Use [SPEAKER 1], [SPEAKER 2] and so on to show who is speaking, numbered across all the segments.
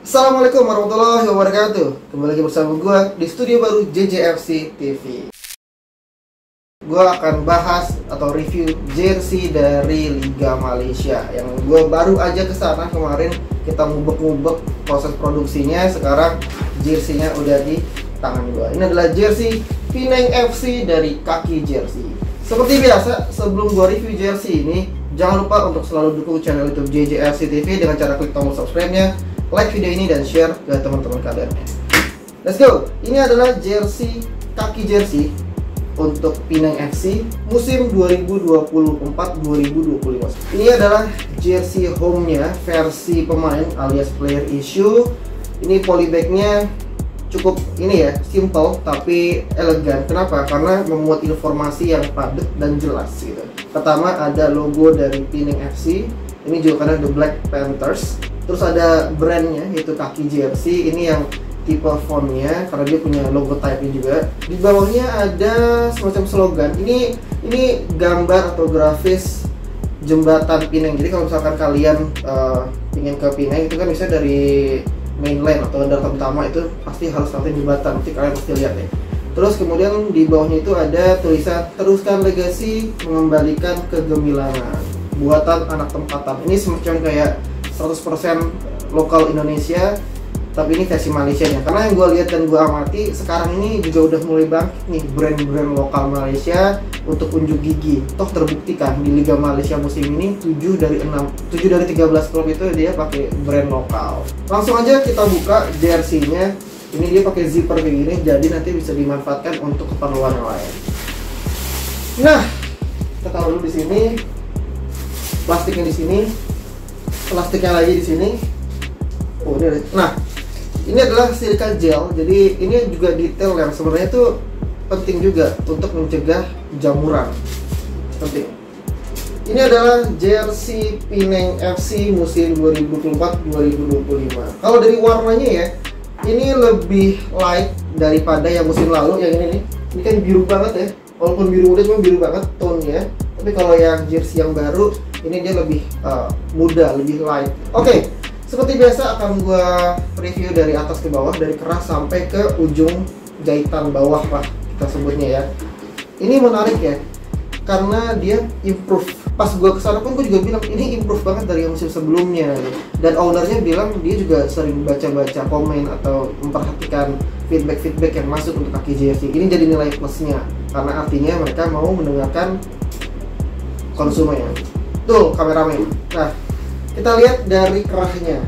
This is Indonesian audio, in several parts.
[SPEAKER 1] Assalamualaikum warahmatullahi wabarakatuh. Kembali lagi bersama gue di studio baru JJFC TV. Gue akan bahas atau review jersey dari Liga Malaysia yang gue baru aja kesana kemarin. Kita ngubek-ngubek proses produksinya. Sekarang jersey-nya udah di tangan gue. Ini adalah jersey Penang FC dari Kaki Jersey. Seperti biasa, sebelum gue review jersey ini, jangan lupa untuk selalu dukung channel YouTube JJFC TV dengan cara klik tombol subscribe-nya, like video ini, dan share ke teman-teman kalian. Let's go! Ini adalah jersey Kaki Jersey untuk Penang FC musim 2024-2025. Ini adalah jersey home-nya versi pemain alias player issue. Ini polybag-nya cukup ini ya, simple tapi elegan. Kenapa? Karena memuat informasi yang padat dan jelas gitu. Pertama ada logo dari Penang FC. Ini juga karena The Black Panthers. Terus ada brandnya yaitu Kaki Jersey. Ini yang tipe fontnya karena dia punya logo type-nya juga. Di bawahnya ada semacam slogan. Ini gambar atau grafis jembatan Penang. Jadi kalau misalkan kalian ingin ke Penang itu kan bisa dari mainland atau daratan utama, itu pasti harus lewat jembatan. Nanti kalian pasti lihat ya. Terus kemudian di bawahnya itu ada tulisan teruskan legasi mengembalikan kegemilangan buatan anak tempatan. Ini semacam kayak 100% lokal Indonesia, tapi ini versi Malaysia nya. Karena yang gue lihat dan gue amati sekarang ini juga udah mulai bangkit nih brand-brand lokal Malaysia untuk unjuk gigi. Toh terbukti kan di Liga Malaysia musim ini 7 dari 13 klub itu dia pakai brand lokal. Langsung aja kita buka jersey-nya. Ini dia pakai zipper kayak gini, jadi nanti bisa dimanfaatkan untuk keperluan yang lain. Nah, kita taruh dulu di sini. Plastiknya di sini. Plastiknya lagi di sini. Oh, ini ada. Nah, ini adalah silika gel. Jadi ini juga detail yang sebenarnya itu penting juga untuk mencegah jamuran. Penting. Ini adalah jersey Penang FC musim 2024-2025. Kalau dari warnanya ya, ini lebih light daripada yang musim lalu. Yang ini nih, ini kan biru banget ya. Walaupun biru muda, cuma biru banget tone-nya. Tapi kalau yang jersey yang baru, ini dia lebih muda, lebih light. Oke, seperti biasa akan gue review dari atas ke bawah, dari keras sampai ke ujung jahitan bawah lah kita sebutnya ya. Ini menarik ya, karena dia improve. Pas gue kesana pun gue juga bilang ini improve banget dari yang musim sebelumnya. Dan ownernya bilang dia juga sering baca-baca komen atau memperhatikan feedback yang masuk untuk Kaki Jersey. Ini jadi nilai plusnya, karena artinya mereka mau mendengarkan konsumen. Tuh kameramen. Nah, kita lihat dari kerahnya.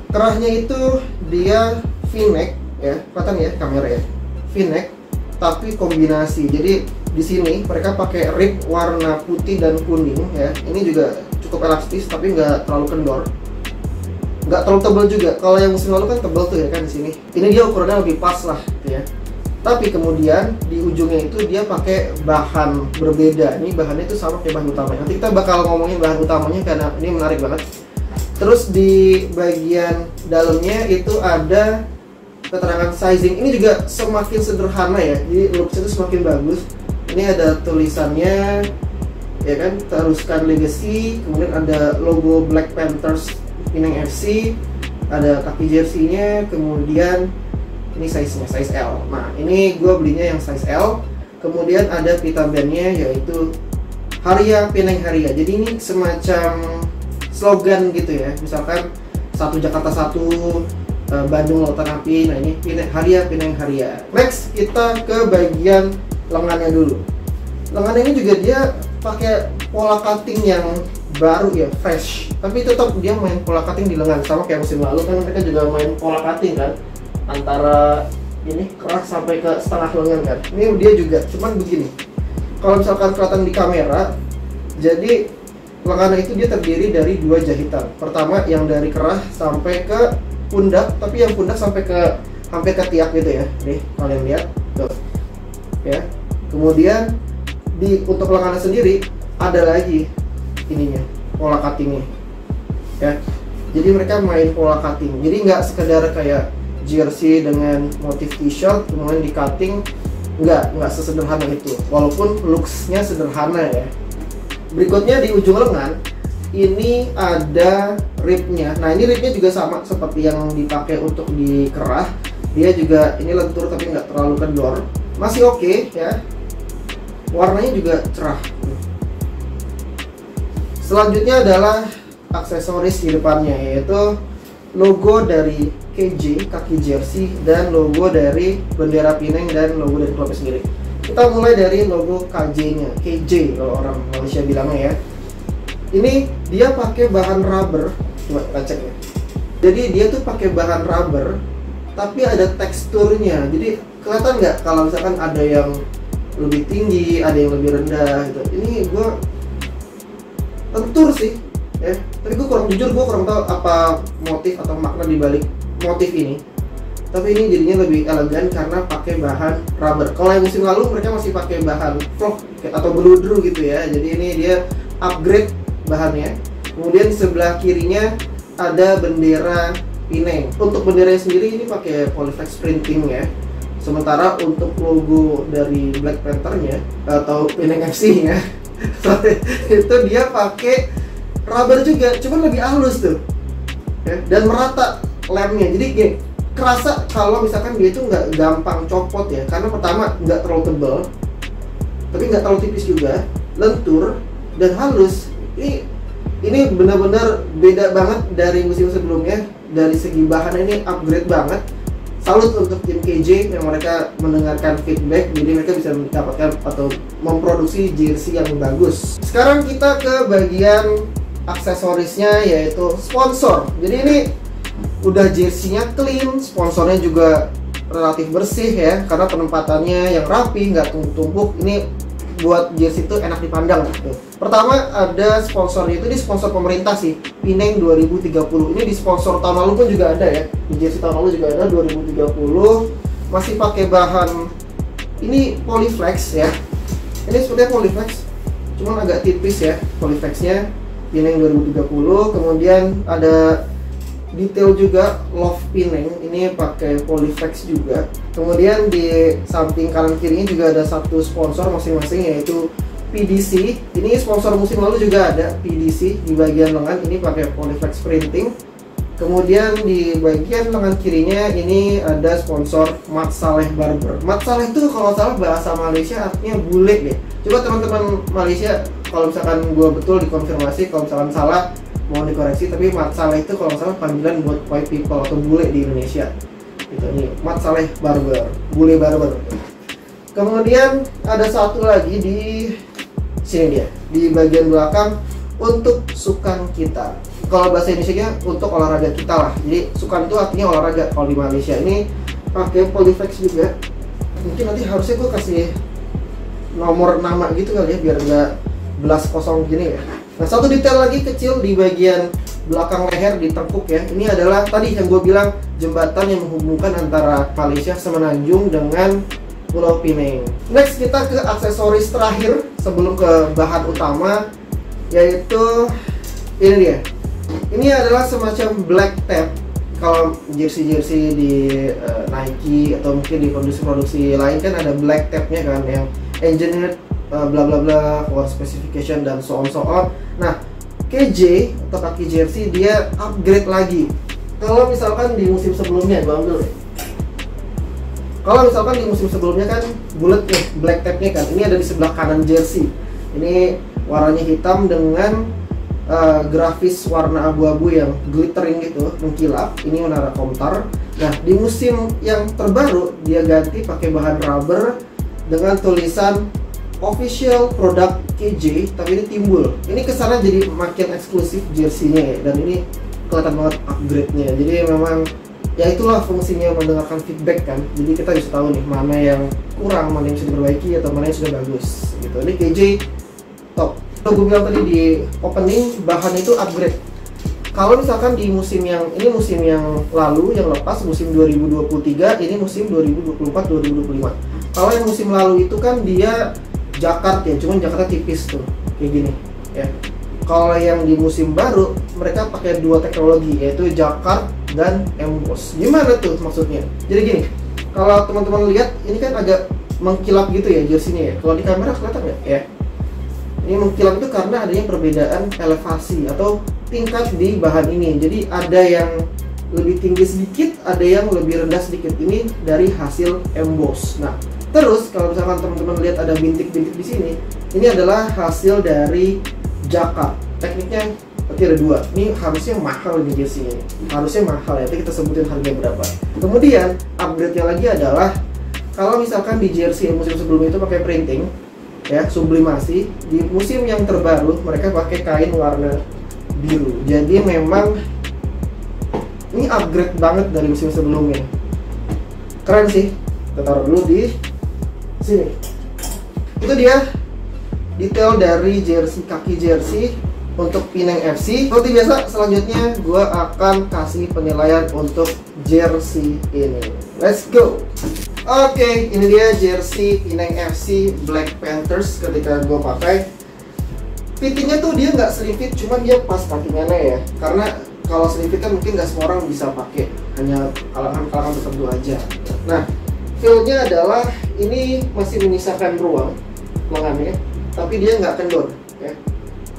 [SPEAKER 1] Kerahnya itu dia V-neck ya, kelihatan ya kamera ya. V-neck tapi kombinasi. Jadi di sini mereka pakai rib warna putih dan kuning ya. Ini juga cukup elastis tapi nggak terlalu kendor, nggak terlalu tebal juga. Kalau yang musim lalu kan tebal tuh ya kan di sini. Ini dia ukurannya lebih pas lah gitu ya. Tapi kemudian di ujungnya itu dia pakai bahan berbeda. Ini bahannya itu sama kayak bahan utamanya. Nanti kita bakal ngomongin bahan utamanya karena ini menarik banget. Terus di bagian dalamnya itu ada keterangan sizing. Ini juga semakin sederhana ya. Jadi looks itu semakin bagus. Ini ada tulisannya ya kan, teruskan legacy. Kemudian ada logo Black Panthers Penang FC. Ada kaki jersey-nya. Kemudian ini size-nya, size L. Nah, ini gue belinya yang size L. Kemudian ada pita band-nya yaitu Haria Penang Haria. Jadi ini semacam slogan gitu ya. Misalkan satu Jakarta satu, Bandung Lautan Api. Nah, ini Haria Penang Haria. Next, kita ke bagian lengannya dulu. Lengan ini juga dia pakai pola cutting yang baru ya, fresh. Tapi tetap dia main pola cutting di lengan sama kayak musim lalu kan mereka juga main pola cutting kan. Antara ini keras sampai ke setengah lengan kan. Ini dia juga, cuman begini. Kalau misalkan kelihatan di kamera, jadi lengan itu dia terdiri dari 2 jahitan. Pertama yang dari kerah sampai ke pundak, tapi yang pundak sampai ke hampir ke tiak gitu ya. Nih, kalian lihat. Tuh. Ya. Kemudian untuk lengannya sendiri ada lagi ininya, pola cuttingnya. Ya. Jadi mereka main pola cutting. Jadi nggak sekedar kayak jersey dengan motif t-shirt kemudian di cutting, nggak sesederhana itu, walaupun looksnya sederhana ya. Berikutnya di ujung lengan ini ada ribnya. Nah ini ribnya juga sama seperti yang dipakai untuk dikerah. Dia juga ini lentur tapi nggak terlalu kendor, masih oke ya. Warnanya juga cerah. Selanjutnya adalah aksesoris di depannya, yaitu logo dari KJ, kaki jersey, dan logo dari bendera Pineng dan logo dari klubnya sendiri. Kita mulai dari logo KJ-nya, KJ kalau orang Malaysia bilangnya ya. Ini dia pakai bahan rubber, coba kita cek ya. Jadi dia tuh pakai bahan rubber, tapi ada teksturnya. Jadi kelihatan nggak kalau misalkan ada yang lebih tinggi, ada yang lebih rendah gitu. Ini gue lentur sih ya, tapi gue kurang tahu apa motif atau makna dibalik motif ini. Tapi ini jadinya lebih elegan karena pakai bahan rubber. Kalau yang musim lalu mereka masih pakai bahan vlog atau beludru gitu ya. Jadi ini dia upgrade bahannya. Kemudian sebelah kirinya ada bendera Pineng. Untuk benderanya sendiri ini pakai Polyflex printing ya. Sementara untuk logo dari Black Panther-nya atau Pineng FC-nya itu dia pakai rubber juga, cuman lebih halus tuh ya, dan merata lemnya. Jadi gini, kerasa kalau misalkan dia itu nggak gampang copot ya, karena pertama nggak terlalu tebal tapi nggak terlalu tipis juga, lentur dan halus. Ini benar-benar beda banget dari musim sebelumnya. Dari segi bahan ini upgrade banget. Salut untuk tim KJ yang mereka mendengarkan feedback, jadi mereka bisa mendapatkan atau memproduksi jersey yang bagus. Sekarang kita ke bagian aksesorisnya, yaitu sponsor. Jadi ini udah jersey-nya clean, sponsornya juga relatif bersih ya, karena penempatannya yang rapi, nggak tumpuk-tumpuk. Ini buat jersey itu enak dipandang gitu. Pertama ada sponsornya, itu di sponsor pemerintah sih, Pineng 2030. Ini di sponsor tahun lalu pun juga ada ya, di jersey tahun lalu juga ada 2030. Masih pakai bahan ini Polyflex ya. Ini sepertinya Polyflex, cuman agak tipis ya Polyflexnya, Pineng 2030. Kemudian ada detail juga Love Pineng, ini pakai Polyflex juga. Kemudian di samping kanan kirinya juga ada satu sponsor masing-masing, yaitu PDC. Ini sponsor musim lalu juga ada PDC di bagian lengan, ini pakai Polyflex printing. Kemudian di bagian lengan kirinya ini ada sponsor Mat Saleh Barber. Mat Saleh itu kalau salah bahasa Malaysia artinya bule deh. Coba teman-teman Malaysia kalau misalkan gua betul dikonfirmasi, kalau misalkan salah mau dikoreksi. Tapi Mat Saleh itu kalau salah panggilan buat white people atau bule di Indonesia. Itu nih, Mat Saleh Barber, bule barber. Kemudian ada satu lagi di sini dia, di bagian belakang untuk sukan kita. Kalau bahasa Indonesia untuk olahraga kita lah. Jadi sukan itu artinya olahraga kalau di Malaysia. Ini pakai Polyflex juga. Mungkin nanti harusnya gue kasih nomor nama gitu kali ya, biar nggak belas kosong gini ya. Nah, satu detail lagi kecil di bagian belakang leher di tengkuk ya. Ini adalah tadi yang gue bilang jembatan yang menghubungkan antara Malaysia Semenanjung dengan Pulau Pineng. Next kita ke aksesoris terakhir sebelum ke bahan utama, yaitu ini dia. Ini adalah semacam black tab. Kalau jersey-jersey di Nike atau mungkin di produksi-produksi lain kan ada black tabnya kan, yang engineered bla bla bla for specification dan so on. Nah, KJ atau kaki jersey dia upgrade lagi. Kalau misalkan di musim sebelumnya, gua ambil deh. Kalau misalkan di musim sebelumnya kan bulat nih black tabnya kan, ini ada di sebelah kanan jersey. Ini warnanya hitam dengan grafis warna abu-abu yang glittering gitu, mengkilap. Ini menara Komtar. Nah, di musim yang terbaru dia ganti pakai bahan rubber dengan tulisan official product KJ, tapi ini timbul. Ini kesana jadi makin eksklusif jersey-nya ya, dan ini kelihatan banget upgrade-nya. Jadi memang ya itulah fungsinya mendengarkan feedback kan. Jadi kita bisa tahu nih mana yang kurang, mana yang bisa diperbaiki atau mana yang sudah bagus gitu. Ini KJ top. Kalau gue bilang tadi di opening, bahan itu upgrade. Kalau misalkan di musim yang ini, musim yang lalu yang lepas, musim 2023, ini musim 2024-2025. Kalau yang musim lalu itu kan dia Jakart ya, cuman Jakarta tipis tuh kayak gini ya. Kalau yang di musim baru mereka pakai dua teknologi, yaitu Jakart dan emboss. Gimana tuh maksudnya? Jadi gini, kalau teman-teman lihat ini kan agak mengkilap gitu ya jersey-nya ya. Kalau di kamera kelihatan nggak ya? Ini mengkilap itu karena adanya perbedaan elevasi atau tingkat di bahan ini. Jadi ada yang lebih tinggi sedikit, ada yang lebih rendah sedikit. Ini dari hasil emboss. Nah, terus kalau misalkan teman-teman lihat ada bintik-bintik di sini, ini adalah hasil dari jacquard. Tekniknya berarti ada dua. Ini harusnya mahal di jersey ini. Harusnya mahal ya. Nanti kita sebutin harga berapa. Kemudian upgrade-nya lagi adalah kalau misalkan di jersey musim sebelumnya itu pakai printing, ya, sublimasi, di musim yang terbaru mereka pakai kain warna biru. Jadi memang ini upgrade banget dari musim sebelumnya. Keren sih. Kita taruh dulu di sini. Itu dia detail dari jersey, kaki jersey untuk Pineng FC. Seperti biasa, selanjutnya gue akan kasih penilaian untuk jersey ini. Let's go. Oke, ini dia jersey Pineng FC Black Panthers ketika gue pakai. Fittingnya tuh dia nggak slim fit, cuman dia pas kakinya ya. Karena kalau slim fit kan mungkin nggak semua orang bisa pakai, hanya kalangan tertentu aja. Nah, feel-nya adalah ini masih menyisakan ruang lengannya, tapi dia nggak kendor. Ya.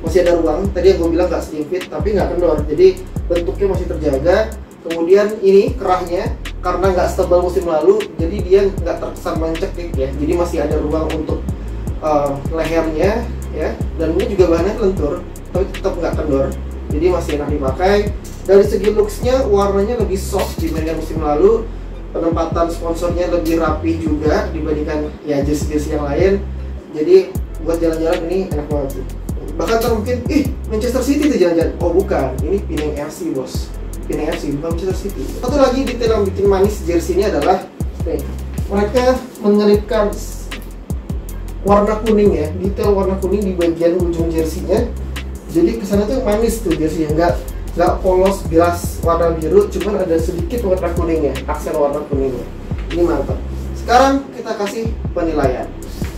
[SPEAKER 1] Masih ada ruang. Tadi yang gue bilang nggak slim fit, tapi nggak kendor. Jadi bentuknya masih terjaga. Kemudian ini kerahnya karena nggak setebal musim lalu, jadi dia nggak terkesan mencekik ya. Jadi masih ada ruang untuk lehernya ya. Dan ini juga bahannya lentur, tapi tetap nggak kendor. Jadi masih enak dipakai. Dari segi looks-nya, warnanya lebih soft dibandingkan musim lalu. Penempatan sponsornya lebih rapi juga dibandingkan ya jersey-jersey yang lain. Jadi buat jalan-jalan ini enak banget sih. Bahkan kan mungkin, Manchester City tuh jalan-jalan. Oh bukan, ini Pineng FC bos. Pineng FC, bukan Manchester City. Satu lagi detail yang bikin manis jersey ini adalah mereka menyelipkan warna kuning ya, detail warna kuning di bagian ujung jersey-nya. Jadi kesana tuh manis tuh jersey-nya, nggak polos bilas warna biru, cuman ada sedikit warna kuningnya, aksen warna kuningnya. Ini mantap. Sekarang kita kasih penilaian.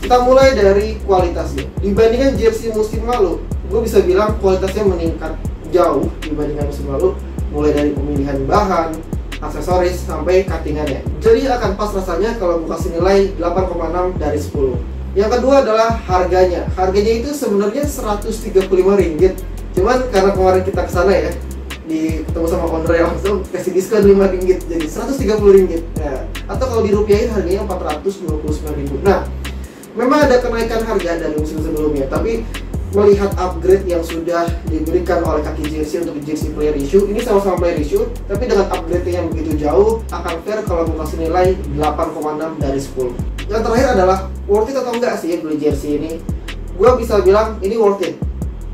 [SPEAKER 1] Kita mulai dari kualitasnya. Dibandingkan jersey musim lalu, gue bisa bilang kualitasnya meningkat jauh dibandingkan musim lalu. Mulai dari pemilihan bahan, aksesoris, sampai cuttingannya. Jadi akan pas rasanya kalau gue kasih nilai 8,6 dari 10. Yang kedua adalah harganya. Harganya itu sebenarnya Rp135. Cuman karena kemarin kita kesana ya, ketemu sama owner langsung kasih diskon Rp5, jadi Rp130. Nah, atau kalau dirupiahin harganya Rp429.000. Nah, memang ada kenaikan harga dari musim sebelumnya, tapi melihat upgrade yang sudah diberikan oleh kaki jersey untuk jersey player issue, ini sama-sama player issue, tapi dengan upgrade yang begitu jauh, akan fair kalau gue kasih nilai 8,6 dari 10. Yang terakhir adalah worth it atau enggak sih beli jersey ini? Gue bisa bilang ini worth it.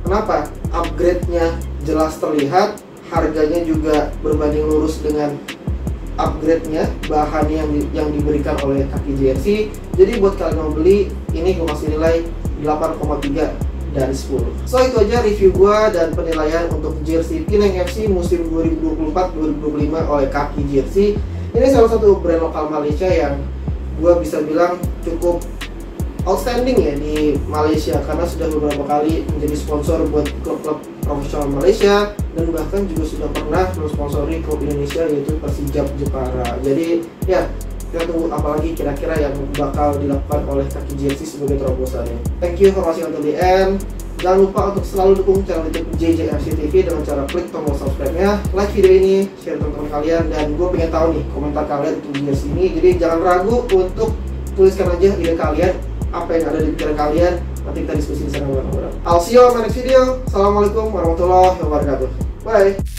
[SPEAKER 1] Kenapa? Upgrade-nya jelas terlihat, harganya juga berbanding lurus dengan upgrade-nya, bahan yang diberikan oleh kaki jersey. Jadi buat kalian mau beli, ini gue kasih nilai 8,3 dari 10. So itu aja review gua dan penilaian untuk jersey Pineng FC musim 2024-2025 oleh kaki jersey. Ini salah satu brand lokal Malaysia yang gua bisa bilang cukup outstanding ya di Malaysia, karena sudah beberapa kali menjadi sponsor buat klub-klub profesional Malaysia, dan bahkan juga sudah pernah mensponsori klub Indonesia yaitu Persijap Jepara. Jadi ya, kita tunggu apalagi kira-kira yang bakal dilakukan oleh kaki jersey sebagai terobosannya. Thank you for watching until the end. Jangan lupa untuk selalu dukung channel YouTube JJFC TV dengan cara klik tombol subscribe-nya, like video ini, share teman-teman kalian, dan gue pengen tahu nih komentar kalian untuk jersey ini. Jadi jangan ragu untuk tuliskan aja ide kalian, apa yang ada di pikiran kalian. Nanti kita diskusi di sana bareng-bareng. I'll see you on my next video. Assalamualaikum warahmatullahi wabarakatuh. Bye.